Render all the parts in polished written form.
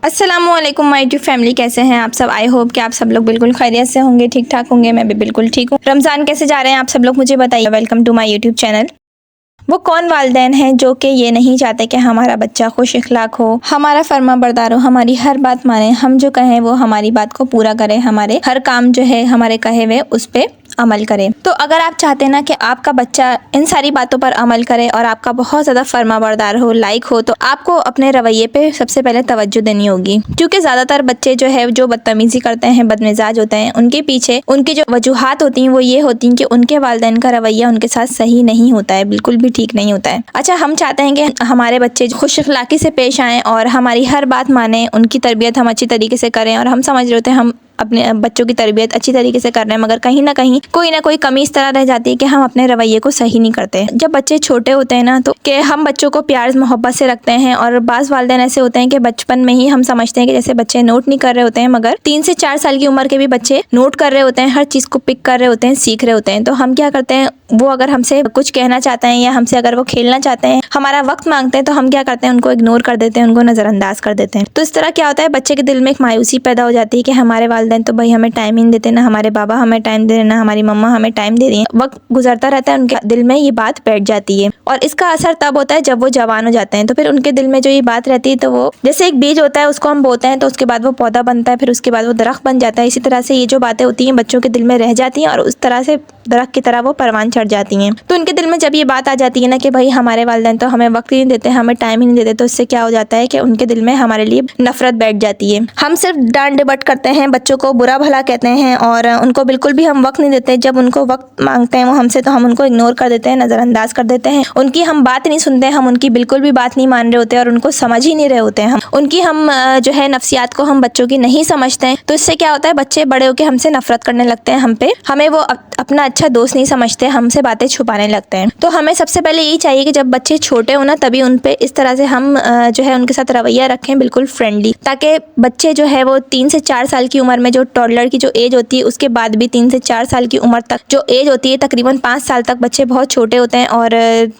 अस्सलामुअलैकुम my YouTube family, कैसे हैं आप सब। आई होप कि आप सब लोग बिल्कुल खैरियत से होंगे, ठीक ठाक होंगे। मैं भी बिल्कुल ठीक हूँ। रमज़ान कैसे जा रहे हैं आप सब लोग मुझे बताइए। Welcome to my YouTube channel. वो कौन वालिदैन हैं जो कि ये नहीं चाहते कि हमारा बच्चा खुश इखलाक हो, हमारा फर्मा बरदार हो, हमारी हर बात माने, हम जो कहें वो हमारी बात को पूरा करें, हमारे हर काम जो है हमारे कहे हुए उस पे अमल करें। तो अगर आप चाहते हैं ना कि आपका बच्चा इन सारी बातों पर अमल करे और आपका बहुत ज़्यादा फर्मा बरदार हो, लाइक हो, तो आपको अपने रवैये पे सबसे पहले तवज्जो देनी होगी। क्योंकि ज़्यादातर बच्चे जो है जो बदतमीज़ी करते हैं, बदमिजाज होते हैं, उनके पीछे उनकी जो वजूहात होती हैं वो ये होती हैं कि उनके वालिदैन का रवैया उनके साथ सही नहीं होता है, बिल्कुल भी ठीक नहीं होता है। अच्छा, हम चाहते हैं कि हमारे बच्चे खुश अखलाकी से पेश आएँ और हमारी हर बात माने, उनकी तरबियत हम अच्छी तरीके से करें। और हम समझ रहे होते हैं हम अपने बच्चों की तरबियत अच्छी तरीके से कर रहे हैं, मगर कहीं ना कहीं कोई ना कोई कमी इस तरह रह जाती है कि हम अपने रवैये को सही नहीं करते। जब बच्चे छोटे होते हैं ना, तो कि हम बच्चों को प्यार मोहब्बत से रखते हैं। और बाज़ वालिदैन ऐसे होते हैं कि बचपन में ही हम समझते हैं कि जैसे बच्चे नोट नहीं कर रहे होते हैं, मगर 3 से 4 साल की उम्र के भी बच्चे नोट कर रहे होते हैं, हर चीज़ को पिक कर रहे होते हैं, सीख रहे होते हैं। तो हम क्या करते हैं, वो अगर हमसे कुछ कहना चाहते हैं या हमसे अगर वो खेलना चाहते हैं, हमारा वक्त मांगते हैं, तो हम क्या करते हैं, उनको इग्नोर कर देते हैं, उनको नज़रअंदाज कर देते हैं। तो इस तरह क्या होता है, बच्चे के दिल में एक मायूसी पैदा हो जाती है कि हमारे वालिदैन तो भाई हमें टाइम ही नहीं देते, ना हमारे बाबा हमें टाइम दे रहे, ना हमारी मम्मा हमें टाइम दे रही है। वक्त गुजरता रहता है, उनके दिल में ये बात बैठ जाती है। और इसका असर तब होता है जब वो जवान हो जाते हैं। तो फिर उनके दिल में जो ये बात रहती है, तो वो जैसे एक बीज होता है, उसको हम बोते हैं, तो उसके बाद वो पौधा बनता है, फिर उसके बाद वो दरख्त बन जाता है। इसी तरह से ये जो बातें होती हैं बच्चों के दिल में रह जाती हैं और उस तरह से दरख्त की तरह वो परवान चढ़ जाती हैं। तो उनके दिल में जब ये बात आ जाती है ना कि भाई हमारे वालिदैन तो हमें वक्त ही नहीं देते, हमें टाइम ही नहीं देते, तो इससे क्या हो जाता है कि उनके दिल में हमारे लिए नफरत बैठ जाती है। हम सिर्फ डांट डिबट करते हैं, बच्चों को बुरा भला कहते हैं और उनको बिल्कुल भी हम वक्त नहीं देते। जब उनको वक्त मांगते हैं वो हमसे, तो हम उनको इग्नोर कर देते हैं, नज़रअंदाज कर देते हैं, उनकी हम बात नहीं सुनते हैं, हम उनकी बिल्कुल भी बात नहीं मान रहे होते और उनको समझ ही नहीं रहे होते हैं। हम उनकी जो है नफ्सियात को हम बच्चों की नहीं समझते हैं। तो इससे क्या होता है, बच्चे बड़े होकर हमसे नफरत करने लगते हैं, हम पे हमें वो अपना अच्छा दोस्त नहीं समझते, हमसे बातें छुपाने लगते हैं। तो हमें सबसे पहले यही चाहिए कि जब बच्चे छोटे हो ना, तभी उन पे इस तरह से हम जो है उनके साथ रवैया रखें, बिल्कुल फ्रेंडली, ताकि बच्चे जो है वो 3 से 4 साल की उम्र में, जो टॉडलर की जो एज होती है, उसके बाद भी 3 से 4 साल की उम्र तक जो एज होती है, तकरीबन 5 साल तक बच्चे बहुत छोटे होते हैं और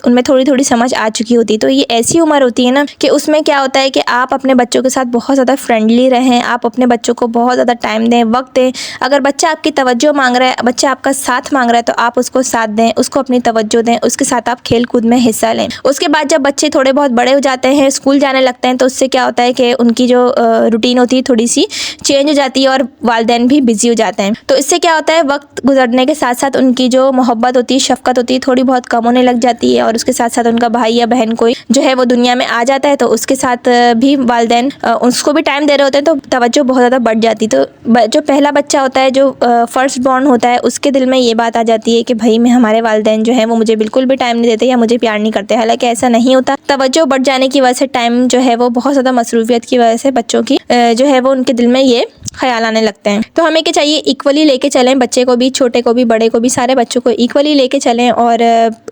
उनमें थोड़ी थोड़ी समझ आ चुकी होती है। तो ये ऐसी उम्र होती है ना कि उसमें क्या होता है कि आप अपने बच्चों के साथ बहुत ज़्यादा फ्रेंडली रहें, आप अपने बच्चों को बहुत ज़्यादा टाइम दें, वक्त दें। अगर बच्चा आपकी तवज्जो मांग रहा है, बच्चा आपका साथ मांग रहा है, तो आप उसको साथ दें, उसको अपनी तवज्जो दें, उसके साथ आप खेल कूद में हिस्सा लें। उसके बाद जब बच्चे थोड़े बहुत बड़े हो जाते हैं, स्कूल जाने लगते हैं, तो उससे क्या होता है कि उनकी जो रूटीन होती है थोड़ी सी चेंज हो जाती है और वालिदैन भी बिजी हो जाते हैं। तो इससे क्या होता है, वक्त गुजरने के साथ साथ उनकी जो मोहब्बत होती है, शफकत होती है, थोड़ी बहुत कम होने लग जाती है। और उसके साथ साथ उनका भाई या बहन कोई जो है वो दुनिया में आ जाता है, तो उसके साथ भी वालिदैन उसको भी टाइम दे रहे होते हैं, तो तवज्जो बहुत ज़्यादा बढ़ जाती है। तो जो पहला बच्चा होता है, जो फर्स्ट बॉर्न होता है, उसके दिल में ये बात आ जाती है कि भाई मैं हमारे वालिदैन जो है वो मुझे बिल्कुल भी टाइम नहीं देते या मुझे प्यार नहीं करते। हालांकि ऐसा नहीं होता, तवज्जो बढ़ जाने की वजह से, टाइम जो है वो बहुत ज़्यादा मसरूफियत की वजह से बच्चों की जो है वो उनके दिल में ये ख्याल आने लगते हैं। तो हमें क्या चाहिए, इक्वली लेके चलें, बच्चे को भी, छोटे को भी, बड़े को भी, सारे बच्चों को इक्वली लेके चलें। और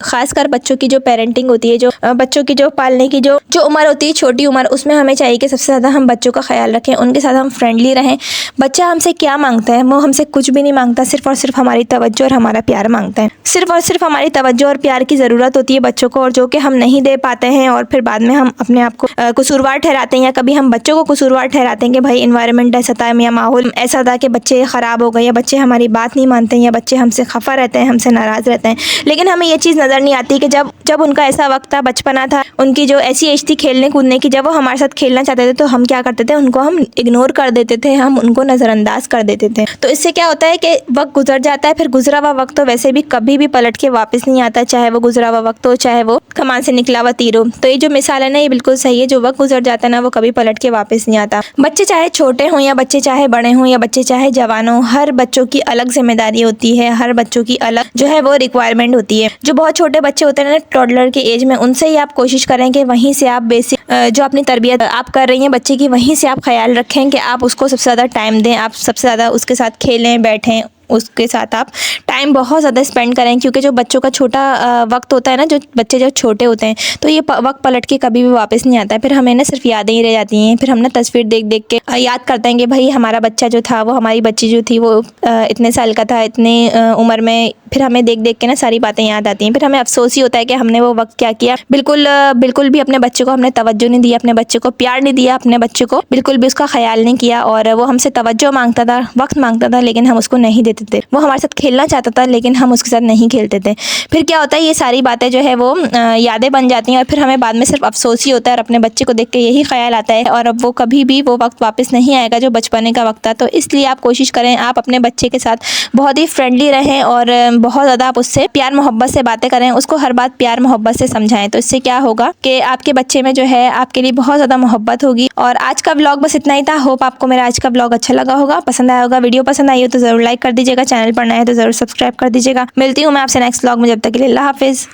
ख़ासकर बच्चों की जो पेरेंटिंग होती है, जो बच्चों की जो पालने की जो उम्र होती है, छोटी उम्र, उसमें हमें चाहिए कि सबसे ज़्यादा हम बच्चों का ख्याल रखें, उनके साथ हम फ्रेंडली रहें। बच्चा हमसे क्या मांगता है, वो हमसे कुछ भी नहीं मांगता, सिर्फ़ और सिर्फ हमारी तवज्जो और हमारा प्यार मांगता है। सिर्फ़ और सिर्फ हमारी तवज्जो और प्यार की ज़रूरत होती है बच्चों को, और जो कि हम नहीं दे पाते हैं। और फिर बाद में हम अपने आप को कसूरवार ठहराते हैं, या कभी हम बच्चों को कसूरवार ठहराते हैं कि भाई इन्वायरमेंट ऐसा था या माहौल ऐसा था कि बच्चे ख़राब हो गए, या बच्चे हमारी बात नहीं मानते हैं, या बच्चे हमसे खफा रहते हैं, हमसे नाराज़ रहते हैं। लेकिन हमें ये चीज़ नज़र नहीं आती कि जब उनका ऐसा वक्त था, बचपना था, उनकी जो ऐसी एज थी खेलने कूदने की, जब वो हमारे साथ खेलना चाहते थे, तो हम क्या करते थे, उनको हम इग्नोर कर देते थे, हम उनको नज़रअंदाज कर देते थे। तो इससे क्या होता है कि वक्त गुजर जाता है, फिर गुजरा हुआ वक्त तो वैसे भी कभी भी पलट के वापस नहीं आता, चाहे वो गुजरा हुआ वक्त हो, चाहे वो कमान से निकला हुआ तीर हो। तो ये जो मिसाल है ना, ये बिल्कुल सही है। जो वक्त गुजर जाता है ना, वो कभी पलट के वापस नहीं आता। बच्चे चाहे छोटे हों या बच्चे चाहे बड़े हों या बच्चे चाहे जवान हों, हर बच्चों की अलग जिम्मेदारी होती है, हर बच्चों की अलग जो है वो रिक्वायरमेंट होती है। जो बहुत छोटे बच्चे होते हैं ना, टॉडलर की एज में, उनसे ही आप कोशिश करें कि वहीं से आप बेसिक जो अपनी तरबियत आप कर रही हैं बच्चे की, वहीं से आप ख्याल रखें कि आप उसको सबसे ज़्यादा टाइम दें, आप सबसे ज़्यादा उसके साथ खेलें, बैठें, उसके साथ आप टाइम बहुत ज़्यादा स्पेंड करें, क्योंकि जो बच्चों का छोटा वक्त होता है ना, जो बच्चे जब छोटे होते हैं तो ये वक्त पलट के कभी भी वापस नहीं आता है। फिर हमें ना सिर्फ यादें ही रह जाती हैं। फिर हम ना तस्वीर देख देख के याद करते हैं कि भाई हमारा बच्चा जो था, वो हमारी बच्ची जो थी, वो इतने साल का था, इतने उम्र में। फिर हमें देख देख के ना सारी बातें याद आती हैं। फिर हमें अफसोस ही होता है कि हमने वो वक्त क्या किया। बिल्कुल भी अपने बच्चे को हमने तवज्जो नहीं दिया, अपने बच्चे को प्यार नहीं दिया, अपने बच्चे को बिल्कुल भी उसका ख्याल नहीं किया। और वो हमसे तवज्जो मांगता था, वक्त मांगता था, लेकिन हम उसको नहीं देते थे। वो हमारे साथ खेलना चाहता था, लेकिन हम उसके साथ नहीं खेलते थे। फिर क्या होता है, ये सारी बातें जो है वो यादें बन जाती हैं, और फिर हमें बाद में सिर्फ अफसोस ही होता है, और अपने बच्चे को देख के यही ख्याल आता है। और अब वो कभी भी वो वक्त वापस नहीं आएगा जो बचपने का वक्त था। तो इसलिए आप कोशिश करें, आप अपने बच्चे के साथ बहुत ही फ्रेंडली रहें, और बहुत ज़्यादा आप उससे प्यार मोहब्बत से बातें करें, उसको हर बात प्यार मोहब्बत से समझाएं। तो इससे क्या होगा कि आपके बच्चे में जो है आपके लिए बहुत ज़्यादा मोहब्बत होगी। और आज का व्लॉग बस इतना ही था। होप आपको मेरा आज का व्लॉग अच्छा लगा होगा, पसंद आया होगा। वीडियो पसंद आई हो तो ज़रूर लाइक कर दीजिएगा, चैनल पर नए हैं तो ज़रूर सब्सक्राइब कर दीजिएगा। मिलती हूँ मैं आपसे नेक्स्ट व्लॉग में, जब तक के लिए अल्लाह हाफिज़।